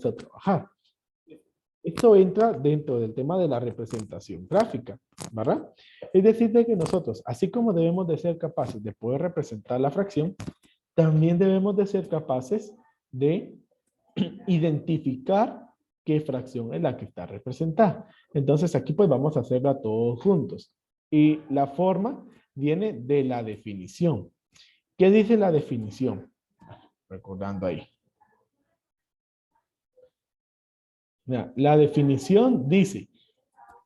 a trabajar. Esto entra dentro del tema de la representación gráfica, ¿verdad? Es decir, de que nosotros, así como debemos de ser capaces de poder representar la fracción, también debemos de ser capaces de identificar qué fracción es la que está representada. Entonces aquí pues vamos a hacerla todos juntos. Y la forma viene de la definición. ¿Qué dice la definición? Recordando ahí. Mira, la definición dice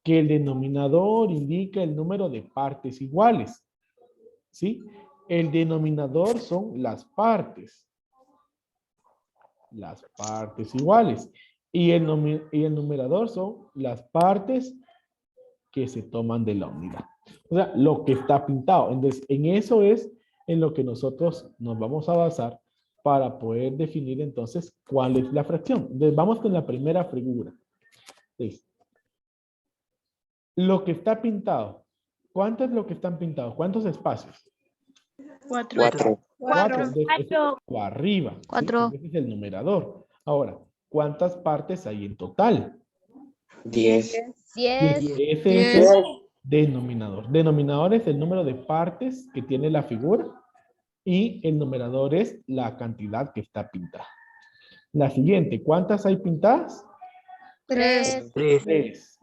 que el denominador indica el número de partes iguales. ¿Sí? El denominador son las partes. Las partes iguales. Y el numerador son las partes que se toman de la unidad. O sea, lo que está pintado. Entonces, en eso es en lo que nosotros nos vamos a basar para poder definir entonces cuál es la fracción. Entonces, vamos con la primera figura. Entonces, lo que está pintado. ¿Cuánto es lo que están pintados? ¿Cuántos espacios? 4. 4. O arriba. 4. ¿Sí? Ese es el numerador. Ahora, ¿cuántas partes hay en total? 10. 10. Ese es el denominador. Denominador es el número de partes que tiene la figura y el numerador es la cantidad que está pintada. La siguiente, ¿cuántas hay pintadas? 3. 3.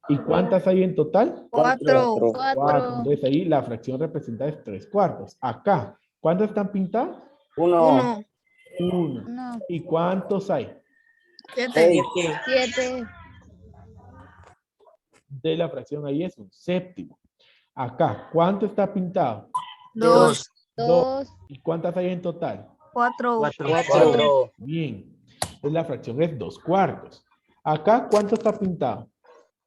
¿Y cuántas hay en total? 4. 4. Entonces ahí la fracción representada es 3/4. Acá, ¿cuántas están pintadas? 1. 1. ¿Y cuántos hay? 7. 7. De la fracción ahí es un séptimo. Acá, ¿cuánto está pintado? 2. 2. ¿Y cuántas hay en total? 4. 4. Bien. Entonces la fracción es 2/4. Acá, ¿cuánto está pintado?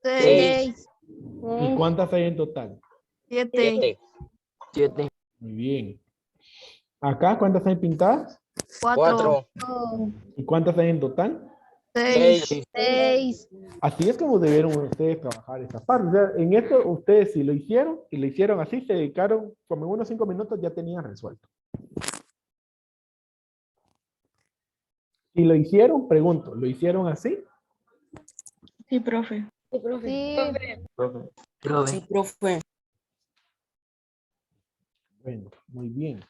6. ¿Y cuántas hay en total? 7. 7. Muy bien. Acá, ¿cuántas hay pintadas? 4. ¿Y cuántas hay en total? 6. 6. Así es como debieron ustedes trabajar esa parte. O sea, en esto ustedes si lo hicieron y lo hicieron así, se dedicaron como en unos 5 minutos ya tenían resuelto. Si lo hicieron, pregunto, ¿lo hicieron así? Sí, profe. Sí. Sí, profe. Bueno, muy bien.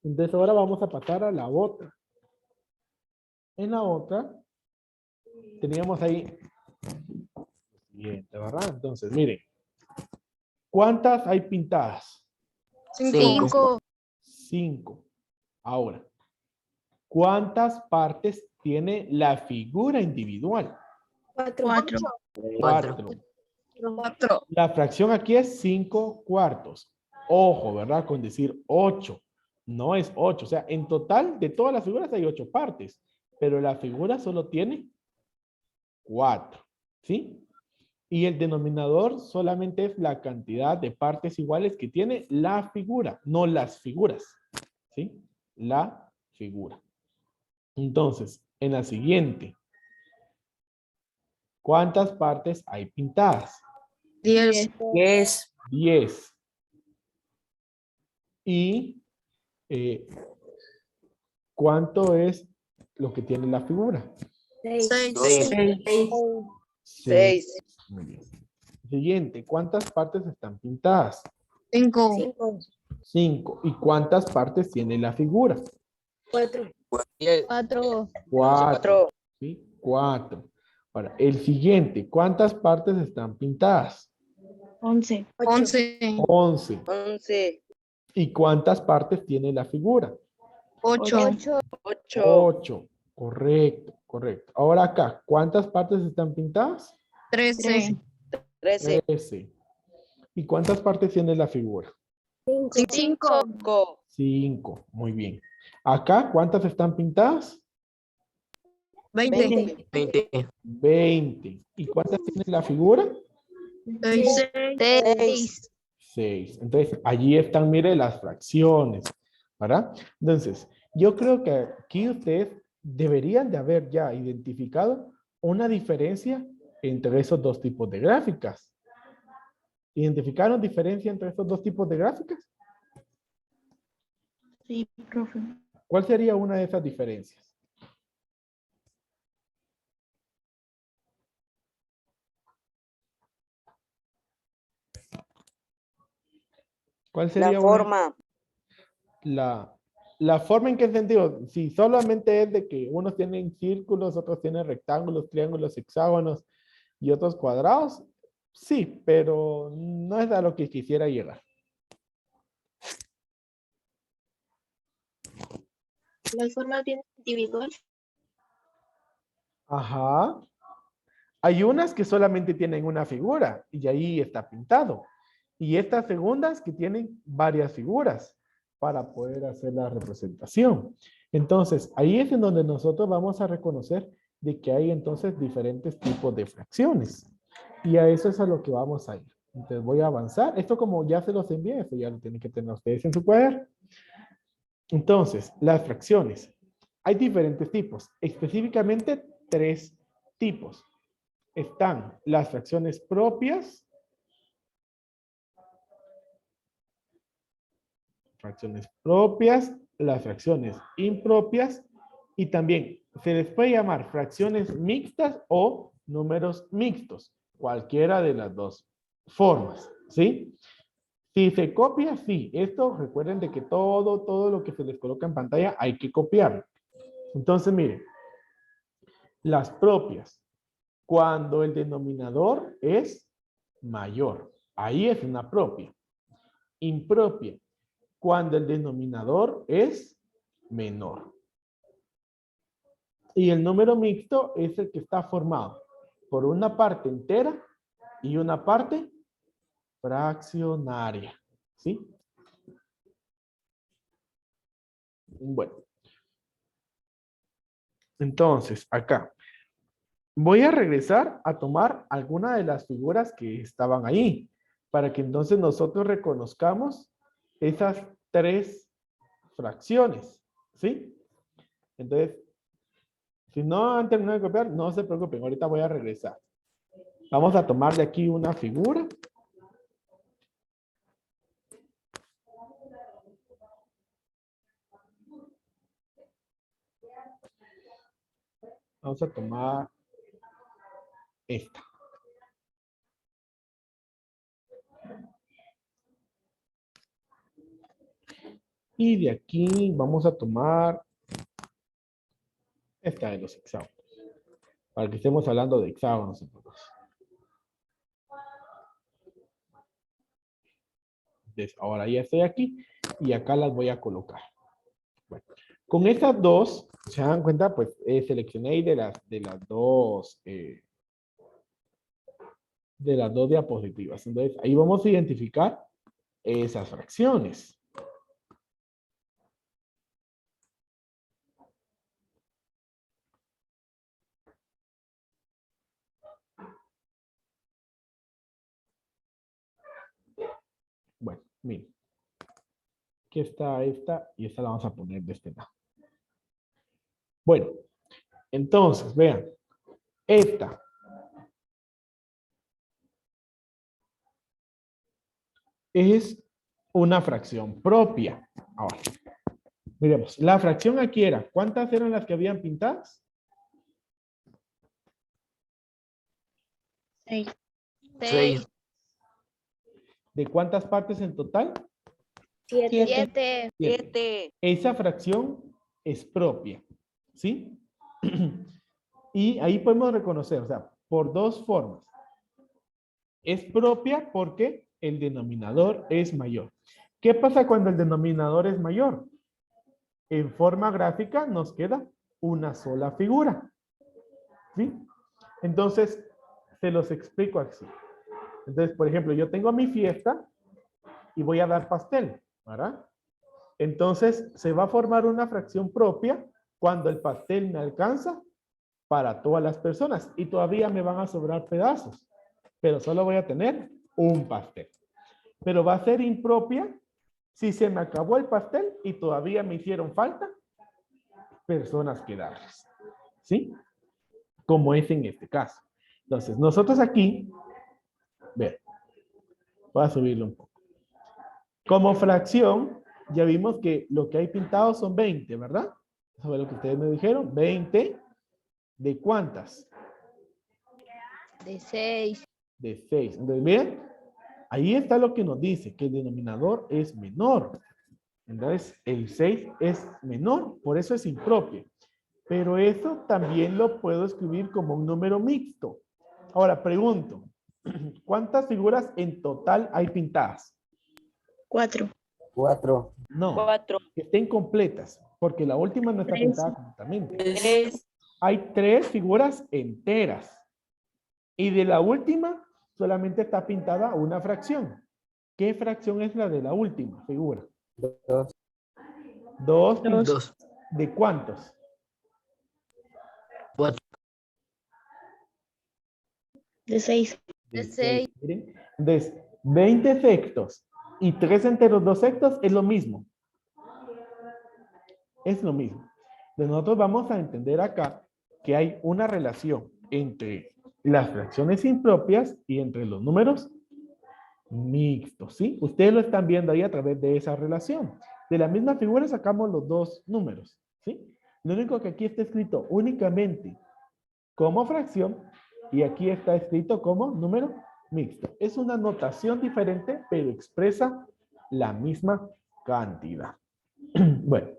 Entonces ahora vamos a pasar a la otra. En la otra teníamos ahí siguiente, ¿verdad? Entonces, miren. ¿Cuántas hay pintadas? 5. 5. Ahora, ¿cuántas partes tiene la figura individual? 4. 4. La fracción aquí es 5/4. Ojo, ¿verdad? Con decir 8. No es 8. O sea, en total de todas las figuras hay 8 partes. Pero la figura solo tiene 4. ¿Sí? Y el denominador solamente es la cantidad de partes iguales que tiene la figura, no las figuras. ¿Sí? La figura. Entonces, en la siguiente, ¿cuántas partes hay pintadas? 10. 10. Y ¿cuánto es lo que tiene la figura? 6. 6. Muy bien. Siguiente, ¿cuántas partes están pintadas? 5. 5. ¿Y cuántas partes tiene la figura? 4. 4. ¿Sí? 4. Ahora, el siguiente, ¿cuántas partes están pintadas? 11. 11. ¿Y cuántas partes tiene la figura? 8. 8. Correcto, correcto. Ahora acá, ¿cuántas partes están pintadas? 13. 13. ¿Y cuántas partes tiene la figura? 5. 5. Muy bien. Acá, ¿cuántas están pintadas? 20. 20. ¿Y cuántas tiene la figura? 6. 6. Entonces, allí están, mire, las fracciones, ¿verdad? Entonces, yo creo que aquí ustedes deberían de haber ya identificado una diferencia entre esos dos tipos de gráficas. ¿Identificaron diferencia entre estos dos tipos de gráficas? Sí, profe. ¿Cuál sería una de esas diferencias? ¿Cuál La sería forma. la forma en qué sentido? Si solamente es de que unos tienen círculos, otros tienen rectángulos, triángulos, hexágonos y otros cuadrados, sí, pero no es a lo que quisiera llegar. ¿Las formas bien individual? Ajá. Hay unas que solamente tienen una figura y ahí está pintado. Y estas segundas que tienen varias figuras para poder hacer la representación. Entonces, ahí es en donde nosotros vamos a reconocer de que hay entonces diferentes tipos de fracciones. Y a eso es a lo que vamos a ir. Entonces voy a avanzar. Esto como ya se los envié, esto ya lo tienen que tener ustedes en su cuaderno. Entonces, las fracciones. Hay diferentes tipos, específicamente 3 tipos. Están las fracciones propias, las fracciones impropias y también se les puede llamar fracciones mixtas o números mixtos, cualquiera de las dos formas, ¿sí? Si se copia, sí. Esto recuerden de que todo lo que se les coloca en pantalla hay que copiarlo. Entonces, miren, las propias, cuando el denominador es mayor, ahí es una propia. Impropia, cuando el denominador es menor. Y el número mixto es el que está formado por una parte entera y una parte fraccionaria. ¿Sí? Bueno. Entonces, acá. Voy a regresar a tomar alguna de las figuras que estaban ahí, para que entonces nosotros reconozcamos esas 3 fracciones, ¿sí? Entonces, si no han terminado de copiar, no se preocupen, ahorita voy a regresar. Vamos a tomar de aquí una figura. Vamos a tomar esta. Y de aquí vamos a tomar esta de los hexágonos. Para que estemos hablando de hexágonos. Entonces, ahora ya estoy aquí y acá las voy a colocar. Bueno, con estas dos, se dan cuenta, pues seleccioné de las dos diapositivas. Entonces, ahí vamos a identificar esas fracciones. Bueno, miren. Aquí está esta y esta la vamos a poner de este lado. Bueno, entonces, vean. Esta. Es una fracción propia. Ahora, miremos. La fracción aquí era, ¿cuántas eran las que habían pintadas? 6. 6. ¿De cuántas partes en total? 7. 7. Esa fracción es propia, ¿sí? Y ahí podemos reconocer, o sea, por 2 formas. Es propia porque el denominador es mayor. ¿Qué pasa cuando el denominador es mayor? En forma gráfica nos queda una sola figura, ¿sí? Entonces, se los explico así. Entonces, por ejemplo, yo tengo mi fiesta y voy a dar pastel, ¿verdad? Entonces, se va a formar una fracción propia cuando el pastel me alcanza para todas las personas y todavía me van a sobrar pedazos, pero solo voy a tener un pastel. Pero va a ser impropia si se me acabó el pastel y todavía me hicieron falta personas que darles, ¿sí? Como es en este caso. Entonces, nosotros aquí, vean, voy a subirlo un poco. Como fracción, ya vimos que lo que hay pintado son 20, ¿verdad? Eso fue lo que ustedes me dijeron. 20 ¿de cuántas? De 6. De 6. Entonces, bien, ahí está lo que nos dice, que el denominador es menor. Entonces, el 6 es menor, por eso es impropio. Pero eso también lo puedo escribir como un número mixto. Ahora, pregunto, ¿cuántas figuras en total hay pintadas? 4. 4. No, 4. que estén completas, porque la última no está 3. pintada completamente. 3. Hay 3 figuras enteras. Y de la última, solamente está pintada una fracción. ¿Qué fracción es la de la última figura? 2. 2. 2. ¿De cuántos? 4. De 6. De De 6. Miren, entonces, 20 sextos y 3 enteros 2 sextos es lo mismo. Es lo mismo. Entonces, nosotros vamos a entender acá que hay una relación entre las fracciones impropias y entre los números mixtos, ¿sí? Ustedes lo están viendo ahí a través de esa relación. De la misma figura sacamos los dos números, ¿sí? Lo único que aquí está escrito únicamente como fracción y aquí está escrito como número mixto. Es una notación diferente, pero expresa la misma cantidad. Bueno,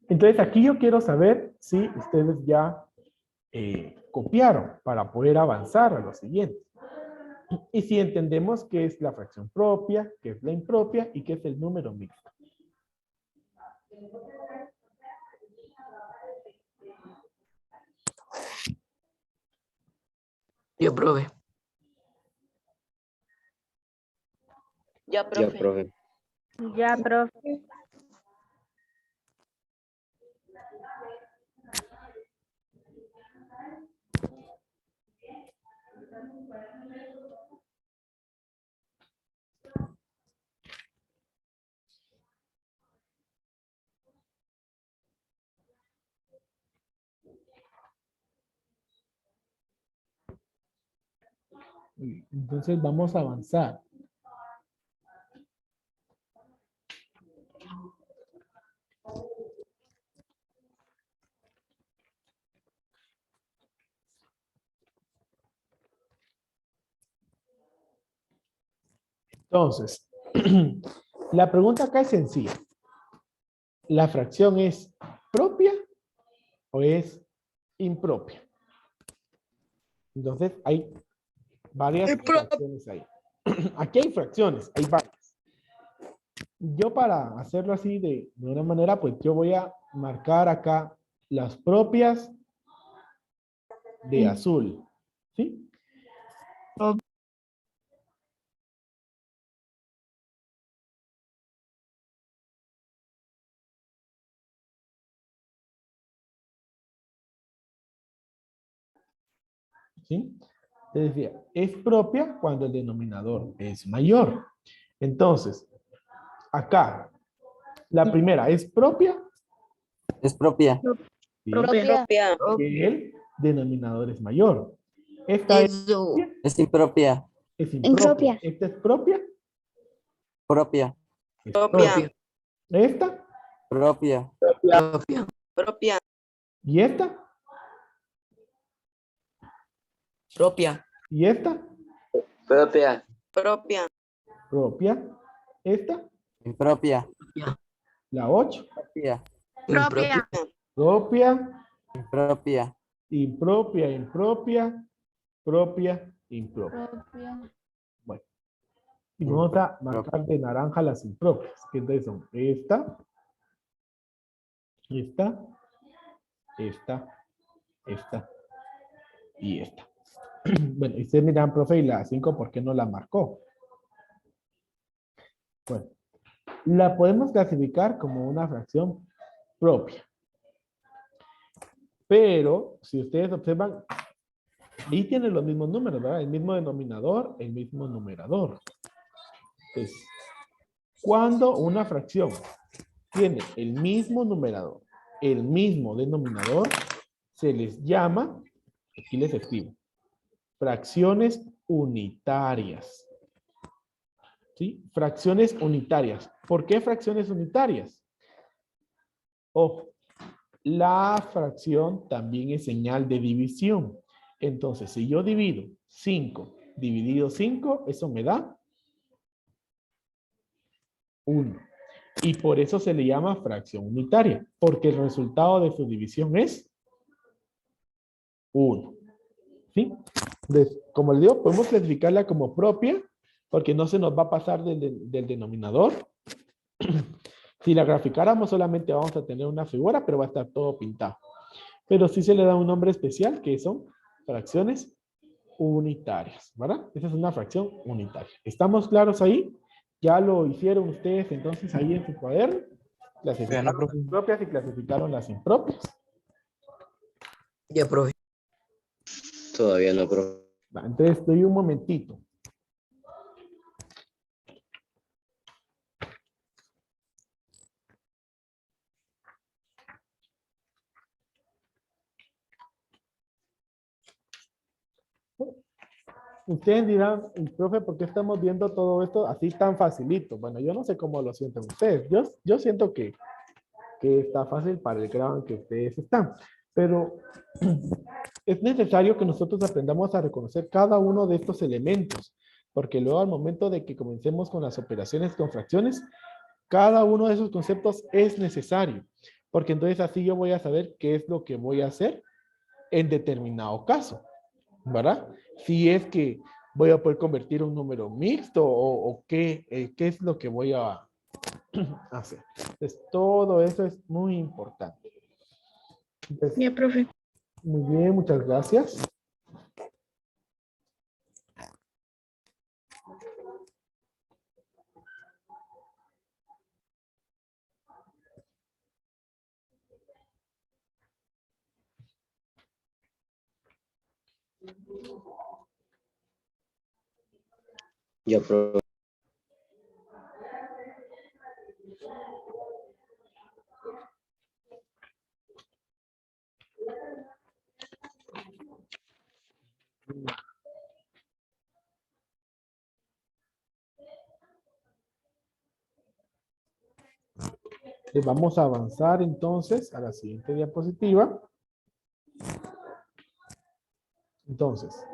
entonces aquí yo quiero saber si ustedes ya copiaron para poder avanzar a lo siguiente. Y si entendemos qué es la fracción propia, qué es la impropia y qué es el número mixto. Yo, profe. Ya, profe. Ya, profe. Entonces vamos a avanzar. Entonces, la pregunta acá es sencilla. ¿La fracción es propia o es impropia? Entonces, hay varias fracciones ahí. Aquí hay fracciones, hay varias. Yo para hacerlo así de una manera, pues yo voy a marcar acá las propias de azul. ¿Sí? ¿Sí? Te decía, es propia cuando el denominador es mayor. Entonces, acá, la primera es propia. Es propia. ¿Sí? Propia. Que el denominador es mayor. Esta es propia, Es impropia. es impropia. Esta es propia, Propia. es Propia. Esta Propia. Propia. y esta Propia. y esta Propia. Propia. propia. Esta, Impropia. la 8, Propia. Propia. propia, Impropia. impropia, impropia, propia, impropia. Bueno, y vamos a marcar de naranja las impropias, que entonces son esta, esta, esta y esta. Bueno, y ustedes miran, profe, y la 5, ¿por qué no la marcó? Bueno, la podemos clasificar como una fracción propia. Pero, si ustedes observan, ahí tienen los mismos números, ¿verdad? El mismo denominador, el mismo numerador. Entonces, cuando una fracción tiene el mismo numerador, el mismo denominador, se les llama, aquí les escribo, fracciones unitarias. ¿sí? Fracciones unitarias. ¿Por qué fracciones unitarias? Ojo, la fracción también es señal de división. Entonces, si yo divido 5 dividido 5, eso me da 1. Y por eso se le llama fracción unitaria, porque el resultado de su división es 1. ¿Sí? Entonces, como les digo, podemos clasificarla como propia, porque no se nos va a pasar del denominador. Si la graficáramos, solamente vamos a tener una figura, pero va a estar todo pintado. Pero sí se le da un nombre especial, que son fracciones unitarias, ¿verdad? Esa es una fracción unitaria. ¿Estamos claros ahí? ¿Ya lo hicieron ustedes entonces ahí en su cuaderno? Clasificaron las propias y clasificaron las impropias. Ya, profe. Todavía no, profe. Va, entonces, doy un momentito. Ustedes dirán, profe, ¿por qué estamos viendo todo esto así tan facilito? Bueno, yo no sé cómo lo sienten ustedes. Yo siento que está fácil para el grado en que ustedes están. Pero es necesario que nosotros aprendamos a reconocer cada uno de estos elementos. Porque luego al momento de que comencemos con las operaciones con fracciones, cada uno de esos conceptos es necesario. Porque entonces así yo voy a saber qué es lo que voy a hacer en determinado caso. ¿Verdad? Si es que voy a poder convertir un número mixto o qué es lo que voy a hacer. Entonces, todo eso es muy importante. Entonces, Ya, profe. muy bien, muchas gracias. Ya, profe. Vamos a avanzar entonces a la siguiente diapositiva. Entonces,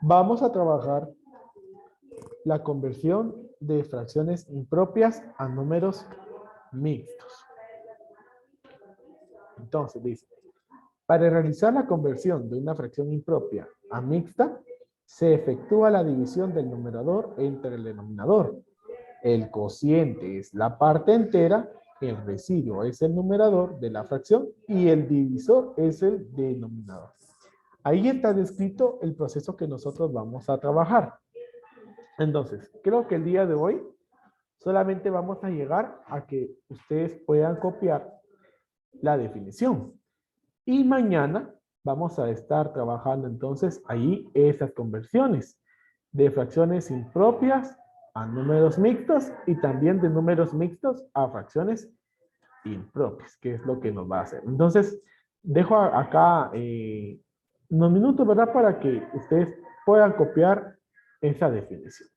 vamos a trabajar la conversión de fracciones impropias a números mixtos. Entonces, dice, para realizar la conversión de una fracción impropia a mixta, se efectúa la división del numerador entre el denominador. El cociente es la parte entera, el residuo es el numerador de la fracción y el divisor es el denominador. Ahí está descrito el proceso que nosotros vamos a trabajar. Entonces, creo que el día de hoy solamente vamos a llegar a que ustedes puedan copiar la definición. Y mañana vamos a estar trabajando entonces ahí esas conversiones de fracciones impropias a números mixtos y también de números mixtos a fracciones impropias, que es lo que nos va a hacer. Entonces, dejo acá unos minutos, ¿verdad? Para que ustedes puedan copiar esa definición.